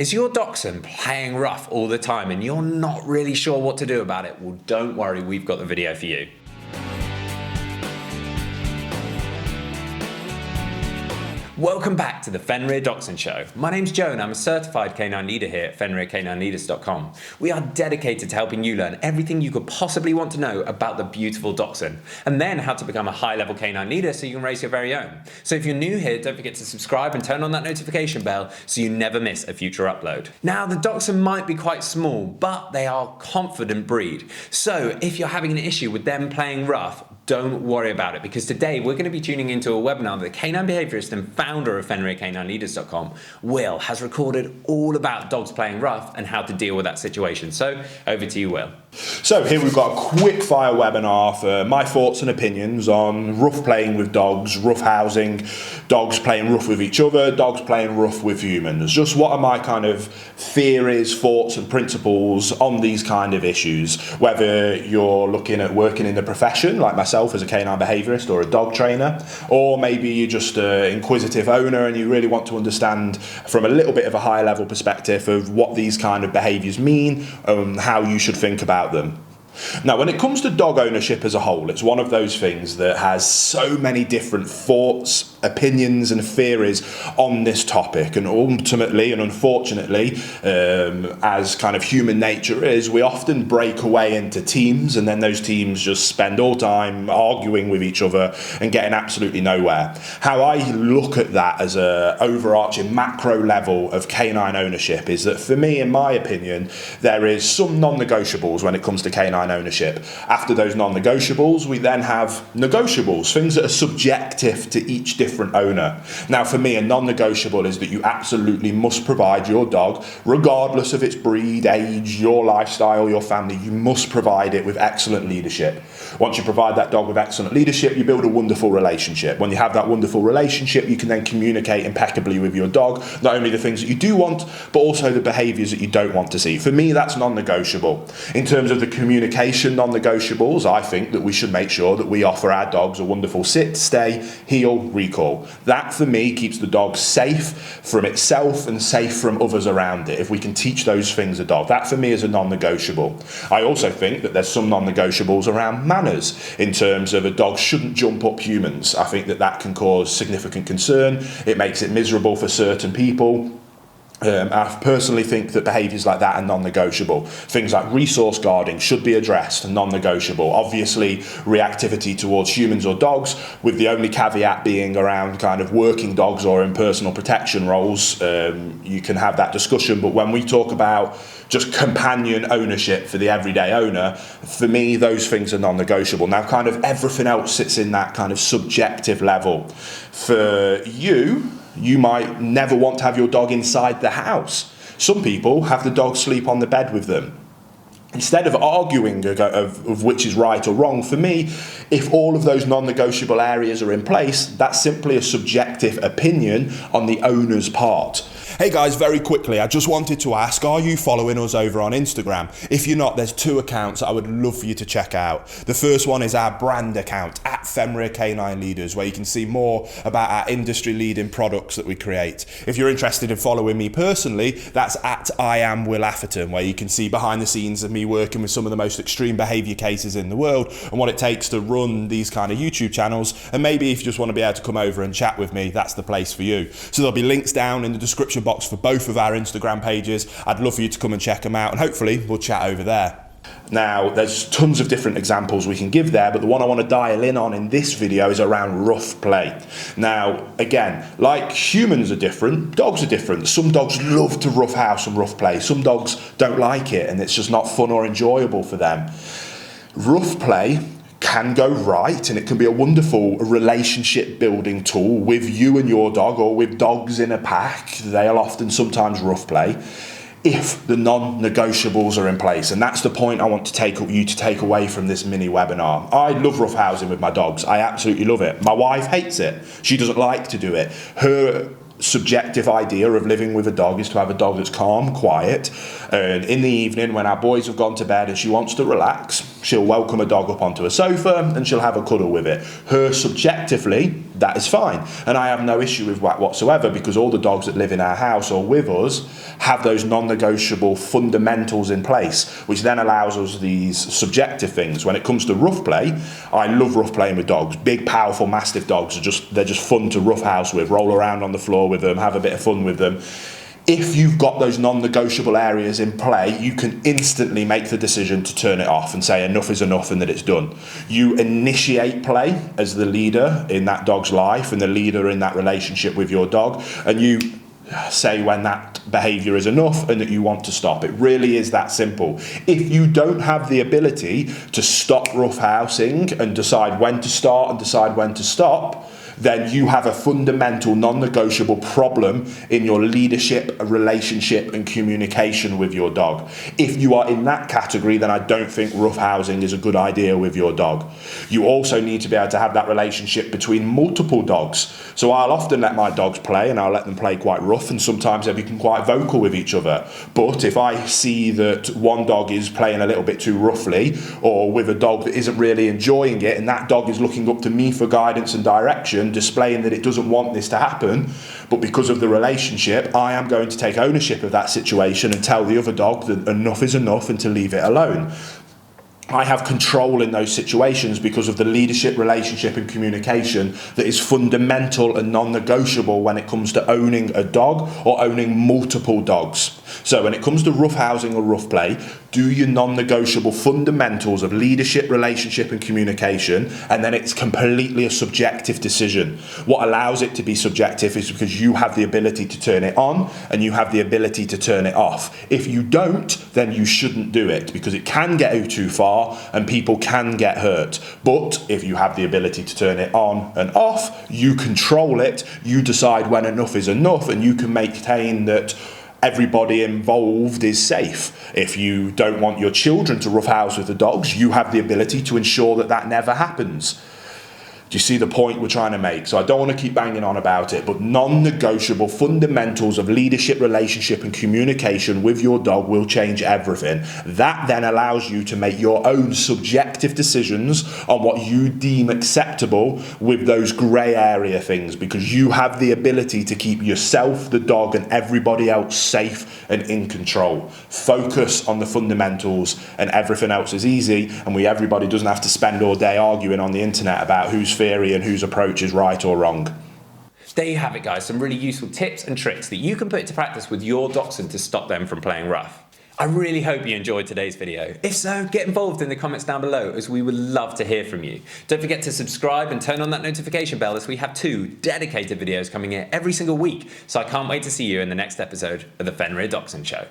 Is your dachshund playing rough all the time and you're not really sure what to do about it? Well, don't worry, we've got the video for you. Welcome back to the Fenrir Dachshund Show. My name's Joe and I'm a certified canine leader here at FenrirCanineLeaders.com. We are dedicated to helping you learn everything you could possibly want to know about the beautiful dachshund, and then how to become a high-level canine leader so you can raise your very own. So if you're new here, don't forget to subscribe and turn on that notification bell so you never miss a future upload. Now, the dachshund might be quite small, but they are a confident breed. So if you're having an issue with them playing rough, don't worry about it, because today we're going to be tuning into a webinar that the canine behaviorist and founder of FenrirCanineLeaders.com, Will, has recorded all about dogs playing rough and how to deal with that situation. So over to you, Will. So here we've got a quick fire webinar for my thoughts and opinions on rough playing with dogs, rough housing, dogs playing rough with each other, dogs playing rough with humans. Just what are my kind of theories, thoughts and principles on these kind of issues, whether you're looking at working in the profession like myself as a canine behaviorist or a dog trainer, or maybe you're just an inquisitive owner and you really want to understand from a little bit of a higher level perspective of what these kind of behaviours mean and how you should think about them. Now, when it comes to dog ownership as a whole, it's one of those things that has so many different thoughts, opinions and theories on this topic, and ultimately and unfortunately, as kind of human nature is, we often break away into teams, and then those teams just spend all time arguing with each other and getting absolutely nowhere. How I look at that as a overarching macro level of canine ownership is that, for me, in my opinion, there is some non-negotiables when it comes to canine ownership. After those non-negotiables, we then have negotiables, things that are subjective to each different owner. Now, for me, a non-negotiable is that you absolutely must provide your dog, regardless of its breed, age, your lifestyle, your family, you must provide it with excellent leadership. Once you provide that dog with excellent leadership, you build a wonderful relationship. When you have that wonderful relationship, you can then communicate impeccably with your dog, not only the things that you do want, but also the behaviours that you don't want to see. For me, that's non-negotiable. In terms of the communication non-negotiables, I think that we should make sure that we offer our dogs a wonderful sit, stay, heel, recall. That, for me, keeps the dog safe from itself and safe from others around it. If we can teach those things a dog, that for me is a non-negotiable. I also think that there's some non-negotiables around manners, in terms of a dog shouldn't jump up humans. I think that that can cause significant concern. It makes it miserable for certain people. I personally think that behaviours like that are non-negotiable. Things like resource guarding should be addressed, non-negotiable. Obviously, reactivity towards humans or dogs, with the only caveat being around kind of working dogs or in personal protection roles. You can have that discussion, but when we talk about just companion ownership for the everyday owner, for me, those things are non-negotiable. Now, kind of everything else sits in that kind of subjective level. For you might never want to have your dog inside the house. Some people have the dog sleep on the bed with them. Instead of arguing of which is right or wrong, for me, if all of those non-negotiable areas are in place, that's simply a subjective opinion on the owner's part. Hey guys, very quickly, I just wanted to ask, are you following us over on Instagram? If you're not, there's two accounts I would love for you to check out. The first one is our brand account, at Fenrir Canine Leaders, where you can see more about our industry-leading products that we create. If you're interested in following me personally, that's at I am Will Atherton, where you can see behind the scenes of me working with some of the most extreme behaviour cases in the world and what it takes to run these kind of YouTube channels. And maybe if you just want to be able to come over and chat with me, that's the place for you. So there'll be links down in the description box for both of our Instagram pages. I'd love for you to come and check them out, and hopefully we'll chat over there. Now, there's tons of different examples we can give there, but the one I want to dial in on in this video is around rough play. Now, again, like humans are different, dogs are different. Some dogs love to rough house and rough play. Some dogs don't like it, and it's just not fun or enjoyable for them. Rough play can go right, and it can be a wonderful relationship building tool with you and your dog, or with dogs in a pack. They'll often sometimes rough play, if the non-negotiables are in place. And that's the point I want to you to take away from this mini webinar. I love roughhousing with my dogs. I absolutely love it. My wife hates it. She doesn't like to do it. Her subjective idea of living with a dog is to have a dog that's calm, quiet, and in the evening when our boys have gone to bed and she wants to relax, She'll welcome a dog up onto a sofa and she'll have a cuddle with it. Her subjectively, that is fine. And I have no issue with that whatsoever, because all the dogs that live in our house or with us have those non-negotiable fundamentals in place, which then allows us these subjective things. When it comes to rough play, I love rough playing with dogs. Big, powerful, mastiff dogs they're just fun to roughhouse with, roll around on the floor with them, have a bit of fun with them. If you've got those non-negotiable areas in play, you can instantly make the decision to turn it off and say enough is enough and that it's done. You initiate play as the leader in that dog's life and the leader in that relationship with your dog, and you say when that behaviour is enough and that you want to stop. It really is that simple. If you don't have the ability to stop roughhousing and decide when to start and decide when to stop, then you have a fundamental non-negotiable problem in your leadership, relationship and communication with your dog. If you are in that category, then I don't think roughhousing is a good idea with your dog. You also need to be able to have that relationship between multiple dogs. So I'll often let my dogs play, and I'll let them play quite rough, and sometimes they become quite vocal with each other. But if I see that one dog is playing a little bit too roughly, or with a dog that isn't really enjoying it, and that dog is looking up to me for guidance and direction, displaying that it doesn't want this to happen, but because of the relationship, I am going to take ownership of that situation and tell the other dog that enough is enough and to leave it alone. I have control in those situations because of the leadership, relationship and communication that is fundamental and non-negotiable when it comes to owning a dog or owning multiple dogs. So when it comes to roughhousing or rough play, do your non-negotiable fundamentals of leadership, relationship and communication, and then it's completely a subjective decision. What allows it to be subjective is because you have the ability to turn it on and you have the ability to turn it off. If you don't, then you shouldn't do it, because it can get too far and people can get hurt. But if you have the ability to turn it on and off, you control it, you decide when enough is enough, and you can maintain that everybody involved is safe. If you don't want your children to roughhouse with the dogs, you have the ability to ensure that that never happens. Do you see the point we're trying to make? So I don't want to keep banging on about it, but non-negotiable fundamentals of leadership, relationship and communication with your dog will change everything. That then allows you to make your own subjective decisions on what you deem acceptable with those grey area things, because you have the ability to keep yourself, the dog and everybody else safe and in control. Focus on the fundamentals and everything else is easy, and everybody doesn't have to spend all day arguing on the internet about whose theory and whose approach is right or wrong. There you have it, guys, some really useful tips and tricks that you can put into practice with your Dachshund to stop them from playing rough. I really hope you enjoyed today's video. If so, get involved in the comments down below, as we would love to hear from you. Don't forget to subscribe and turn on that notification bell, as we have 2 dedicated videos coming in every single week. So I can't wait to see you in the next episode of the Fenrir Dachshund Show.